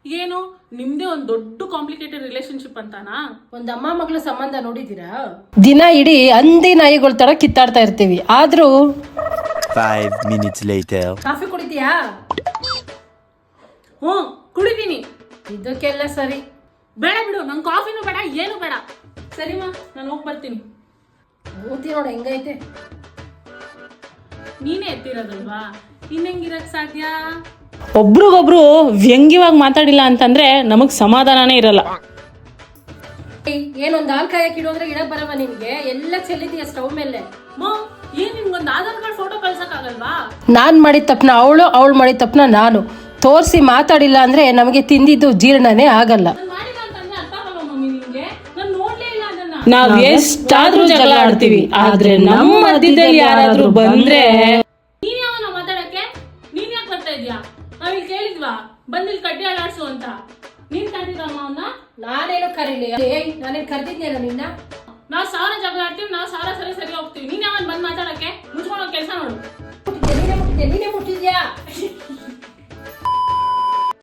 ಏನು ನಿಮ್ದೇ ಒಂದ್ ದೊಡ್ಡ ಕಾಂಪ್ಲಿಕೇಟೆಡ್ ರಿಲೇಶನ್ಶಿಪ್ ಅಂತಾನಾ? ಒಂದ್ ಅಮ್ಮ ಮಗಳ ಸಂಬಂಧ ನೋಡಿದೀರಾ? ದಿನ ಇಡೀ ಹಂದಿ ನಾಯಿಗಳ ತರ ಕಿತ್ತಾಡ್ತಾ ಇರ್ತೀವಿ, ಆದ್ರೂ 5 minutes later. ಕಾಫಿ ಕುಡಿತೀಯಾ? ಹ್ಞೂ ಕುಡಿತೀನಿ. ಇದಕ್ಕೆಲ್ಲ ಸರಿ. ಬೇಡ ಬಿಡು, ನಂಗೆ ಕಾಫಿನೂ ಬೇಡ ಏನು ಬೇಡ. ಸರಿಮಾ, ನಾನು ಹೋಗಿ ಬರ್ತೀನಿ. ಮೂತಿ ನೋಡು ಹೆಂಗೈತೆ. ನೀನೇ ಎತ್ತಿರೋದಲ್ವಾ, ಇನ್ನೆಂಗಿರಕ್ ಸಾಧ್ಯ? ಒಬ್ರಿಗೊಬ್ರು ವ್ಯಂಗ್ಯವಾಗಿ ಮಾತಾಡಿಲ್ಲ ಅಂತಂದ್ರೆ ನಮಗ್ ಸಮಾಧಾನನೇ ಇರಲ್ಲ. ಏನೊಂದ್ ಹಾಲ್ ಕಾಯಕ್ ಇಡೋದ್ರೆ ಇಡಕ್ ಬರವ ನಿನ್ಗೆ? ಎಲ್ಲ ಚೆಲ್ಲಿದೀಯ ಸ್ಟವ್ ಮೇಲೆ. ಏನ್ ನಿಮ್ಗೊಂದು ಆಧಾರ್ ಕಾರ್ಡ್ ಫೋಟೋ ಕಳ್ಸಕ್ ಆಗಲ್ವಾ? ನಾನ್ ಮಾಡಿದ ತಪ್ಪನ ಅವಳು ಮಾಡಿದ ತಪ್ಪನ ನಾನು ತೋರಿಸಿ ಮಾತಾಡಿಲ್ಲ ಅಂದ್ರೆ ನಮಗೆ ತಿಂದಿದ್ದು ಜೀರ್ಣನೇ ಆಗಲ್ಲ. ಮಾಡಿಲ್ಲ ಅಂತಂದ್ರೆ ಅರ್ಥ ಆಗಲ್ಲ ಮಮ್ಮಿ ನಿಮ್ಗೆ. ನಾನು ನೋಡ್ಲೇ ಇಲ್ಲ ಅದನ್ನ. ನಾವ್ ಎಷ್ಟಾದ್ರೂ ಜಗಳ ಆಡ್ತೀವಿ, ಆದ್ರೆ ನಮ್ಮ ಮಧ್ಯದಲ್ಲಿ ಯಾರಾದ್ರೂ ಬಂದ್ರೆ ನೀನ್ ಯಾವನ ಮಾತಾಡಕ್ಕೆ? ನೀನ್ ಯಾಕೆ ಬರ್ತಾ ಇದ್ಯಾ? ನಾವಿಲ್ಲಿ ಕೇಳಿದ್ವಾ ಬಂದಿಲ್ ಕಡ್ಡಿ ಅಲಾಡ್ಸು ಅಂತ? ನೀನ್ ಕರೆದಿದ್ದಮ್ಮ ಅವನ್ನ? ನಾನೇನು ಕರೀಲಿ? ನಾನೇನ್ ಕರ್ದಿದ್ನೇನ ನಿನ್ನ? ನಾವ್ 1000 ಜಗಳ ಆಡ್ತೀವಿ, ನಾವ್ 1000 ಸರಿ ಹೋಗ್ತೀವಿ. ನೀನ್ ಯಾವನ್ ಬಂದ್ ಮಾತಾಡಕ್ಕೆ? ಮುಚ್ಕೊಂಡೋಗ್ ಕೆಲ್ಸ ನೋಡು. ನೀನೇ ಮುಟ್ಟಿದ್ಯಾ?